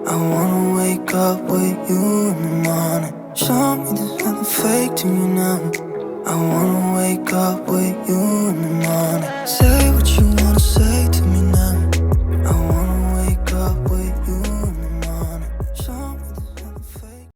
I wanna wake up with you in the morning. Show me there's nothing fake to you now. I wanna wake up with you in the morning. Say